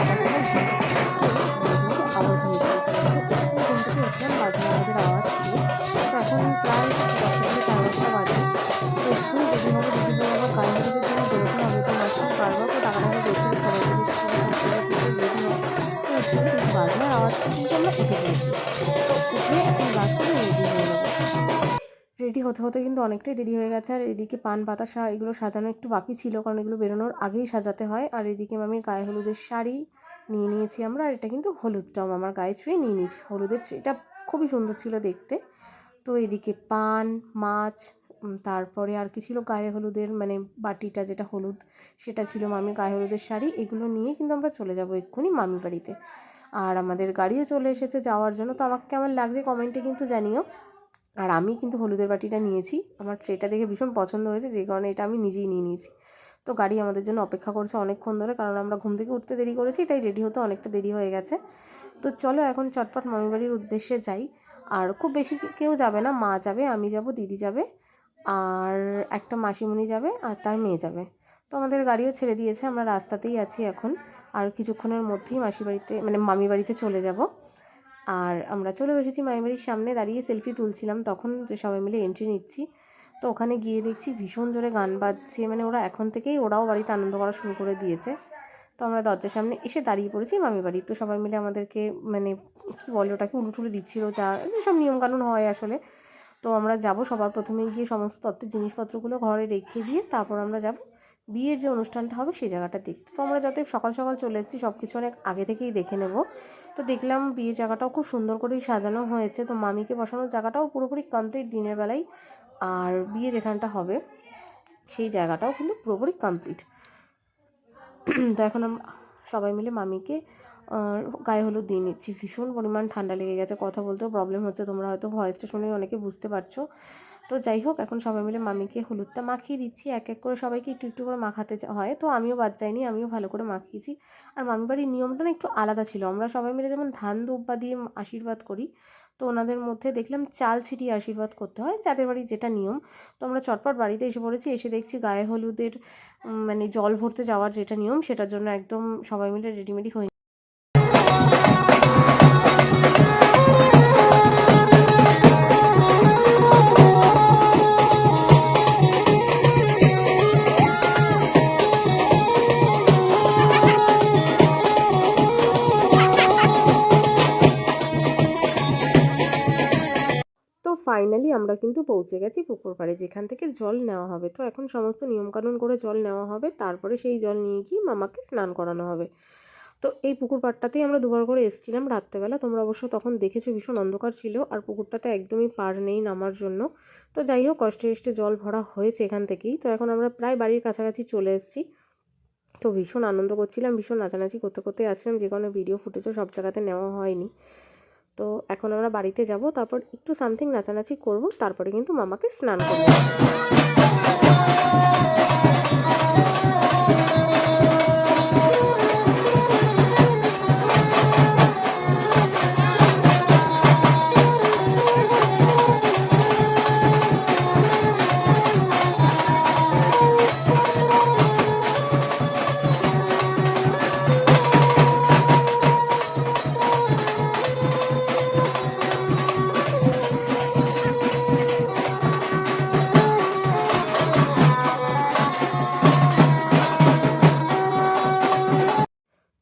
সকাল ঘুম থেকে উঠে আবার ঘুমিয়ে পড়েছিলাম। তো এক্ষুনি ঘুম থেকে উঠলাম বাজনা আওয়াজের আওয়াজ শুনে। তো এখন প্রায় 10টা থেকে 10:30 বাজে। তো এক্ষুনি রেডি হবো, দিদিভাই আবার গায়ে হলুদের জন্য বেরোতে হবে। তো মাসি বারবার করে ডাকাডাকি করছিল সবাই মিলে তুই রেডি হ। তো এক্ষুনি বাজনার আওয়াজটা শুনতে আমরা উঠে পড়েছি। তো উঠে এখন ব্রাশ করে রেডি হয়ে নেবো। রেডি হতে হতে কিন্তু অনেকটাই দেরি হয়ে গেছে। আর এদিকে পান পাতা এগুলো সাজানো একটু বাকি ছিল, কারণ এগুলো বেরোনোর আগেই সাজাতে হয়। আর এদিকে মামির গায়ে হলুদের শাড়ি নিয়ে নিয়েছি আমরা। আর এটা কিন্তু হলুদটাও আমার গায়ে ছুঁয়ে নিয়ে নিয়েছি। হলুদের এটা খুবই সুন্দর ছিল দেখতে। তো এদিকে পান, মাছ, তারপরে আর কি ছিল গায়ে হলুদের মানে বাটিটা যেটা হলুদ, সেটা ছিল মামির গায়ে হলুদের শাড়ি। এগুলো নিয়ে কিন্তু আমরা চলে যাব এক্ষুনি মামির বাড়িতে। আর আমাদের গাড়িও চলে এসেছে যাওয়ার জন্য। তো আমাকে কেমন লাগছে কমেন্টে কিন্তু জানিও। আর আমি কিন্তু হলুদের বাটিটা নিয়েছি, আমার ট্রেটা দেখে ভীষণ পছন্দ হয়েছে, যে কারণে এটা আমি নিজেই নিয়ে নিয়েছি। তো গাড়ি আমাদের জন্য অপেক্ষা করছে অনেকক্ষণ ধরে, কারণ আমরা ঘুম থেকে উঠতে দেরি করেছি, তাই রেডি হতে অনেকটা দেরি হয়ে গেছে। তো চলো এখন চটপট মামির বাড়ির উদ্দেশ্যে যাই। আর খুব বেশি কেউ যাবে না, মা যাবে, আমি যাব, দিদি যাবে, আর একটা মাসিমণি যাবে, আর তার মেয়ে যাবে। তো আমাদের গাড়িও ছেড়ে দিয়েছে, আমরা রাস্তাতেই আছি এখন। আর কিছুক্ষণের মধ্যেই মাসি বাড়িতে মানে মামি বাড়িতে চলে যাব। আর আমরা চলে এসেছি মামির বাড়ির সামনে, দাঁড়িয়ে সেলফি তুলছিলাম তখন, যে সবাই মিলে এন্ট্রি নিচ্ছি। তো ওখানে গিয়ে দেখছি ভীষণ জোরে গান বাজছে, মানে ওরা এখন থেকেই ওরাও বাড়িতে আনন্দ করা শুরু করে দিয়েছে। তো আমরা দরজার সামনে এসে দাঁড়িয়ে পড়েছি মামির বাড়ি। তো সবাই মিলে আমাদেরকে মানে কী বলে ওটাকে উলুটুলু দিচ্ছিলো, যা যেসব নিয়মকানুন হয় আসলে। তো আমরা যাব, সবার প্রথমেই গিয়ে সমস্ত তত্ত্বের জিনিসপত্রগুলো ঘরে রেখে দিয়ে তারপর আমরা যাব বিয়ের যে অনুষ্ঠানটা হবে সেই জায়গাটা দেখতে। তো আমরা যাতে সকাল সকাল চলে এসেছি, সব কিছু অনেক আগে থেকেই দেখে নেব। তো দেখলাম বিয়ের জায়গাটাও খুব সুন্দর করেই সাজানো হয়েছে। তো মামিকে বসানোর জায়গাটাও পুরোপুরি কমপ্লিট দিনের বেলায়। আর বিয়ে যেখানটা হবে সেই জায়গাটাও কিন্তু পুরোপুরি কমপ্লিট। তো এখন আমরা সবাই মিলে মামিকে গায়ে হলুদ দিয়ে নিচ্ছি। ভীষণ পরিমাণ ঠান্ডা লেগে গেছে, কথা বলতেও প্রবলেম হচ্ছে, তোমরা হয়তো ভয়েসটা শুনে অনেকে বুঝতে পারছো। তো যাই হোক, এখন সবাই মিলে মামিকে হলুদটা মাখিয়ে দিচ্ছি, এক এক করে সবাইকে একটু একটু করে মাখাতে হয়। তো আমিও বাদ যাইনি, আমিও ভালো করে মাখিয়েছি। আর মামির বাড়ির নিয়মটা না একটু আলাদা ছিল। আমরা সবাই মিলে যেমন ধান দুব্বা দিয়ে আশীর্বাদ করি, তো ওনাদের মধ্যে দেখলাম চাল ছিটিয়ে আশীর্বাদ করতে হয়, যাদের বাড়ি যেটা নিয়ম। তো আমরা চটপট বাড়িতে এসে পড়েছি, এসে দেখছি গায়ে হলুদের মানে জল ভরতে যাওয়ার যেটা নিয়ম, সেটার জন্য একদম সবাই মিলে রেডিমেডি হয়ে। তো ফাইনালি আমরা কিন্তু পৌঁছে গেছি পুকুর পাড়ে, যেখান থেকে জল নেওয়া হবে। তো এখন সমস্ত নিয়মকানুন করে জল নেওয়া হবে, তারপরে সেই জল নিয়ে গিয়ে মামাকে স্নান করানো হবে। তো এই পুকুর পাড়টাতেই আমরা দুবার করে এসেছিলাম রাত্রেবেলা, তোমরা অবশ্য তখন দেখেছো ভীষণ অন্ধকার ছিল, আর পুকুরটাতে একদমই পার নেই নামার জন্য। তো যাই হোক, কষ্টে কষ্টে জল ভরা হয়েছে এখান থেকেই। তো এখন আমরা প্রায় বাড়ির কাছাকাছি চলে এসেছি। তো ভীষণ আনন্দ করছিলাম, ভীষণ নাচানাচি করতে করতে আসছিলাম, যে কোনো ভিডিও ফুটেজও সব জায়গাতে নেওয়া হয়নি। তো এখন আমরা বাড়িতে যাব, তারপর একটু সামথিং নাচানাচি করব, তারপরে কিন্তু মামাকে স্নান করব।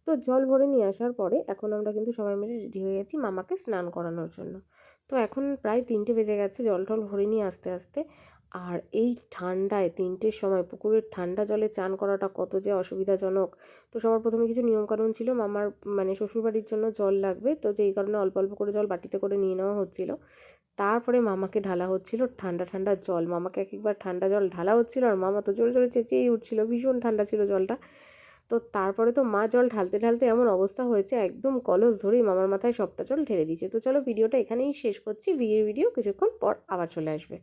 তো জল ভরে নিয়ে আসার পরে এখন আমরা কিন্তু সবাই মিলে রেডি হয়ে গেছি মামাকে স্নান করানোর জন্য। তো এখন প্রায় 3টে বেজে গেছে জল টল ভরে নিয়ে আস্তে আস্তে। আর এই ঠান্ডায় 3টের সময় পুকুরের ঠান্ডা জলে চান করাটা কত যে অসুবিধাজনক। তো সবার প্রথমে কিছু নিয়মকানুন ছিল, মামার মানে শ্বশুরবাড়ির জন্য জল লাগবে, তো যেই কারণে অল্প অল্প করে জল বাটিতে করে নিয়ে নেওয়া হচ্ছিল। তারপরে মামাকে ঢালা হচ্ছিল ঠান্ডা ঠান্ডা জল, মামাকে এক একবার ঠান্ডা জল ঢালা হচ্ছিল, আর মামা তো জোরে জোরে চেঁচিয়েই উঠছিল, ভীষণ ঠান্ডা ছিল জলটা। তো তারপরে তো মা জল ঢালতে ঢালতে এমন অবস্থা হয়েছে, একদম কলস ধরেই মামার মাথায় সবটা জল ঢেলে দিয়েছে। তো চলো ভিডিওটা এখানেই শেষ করছি, বিয়ের ভিডিও কিছুক্ষণ পর আবার চলে আসবে।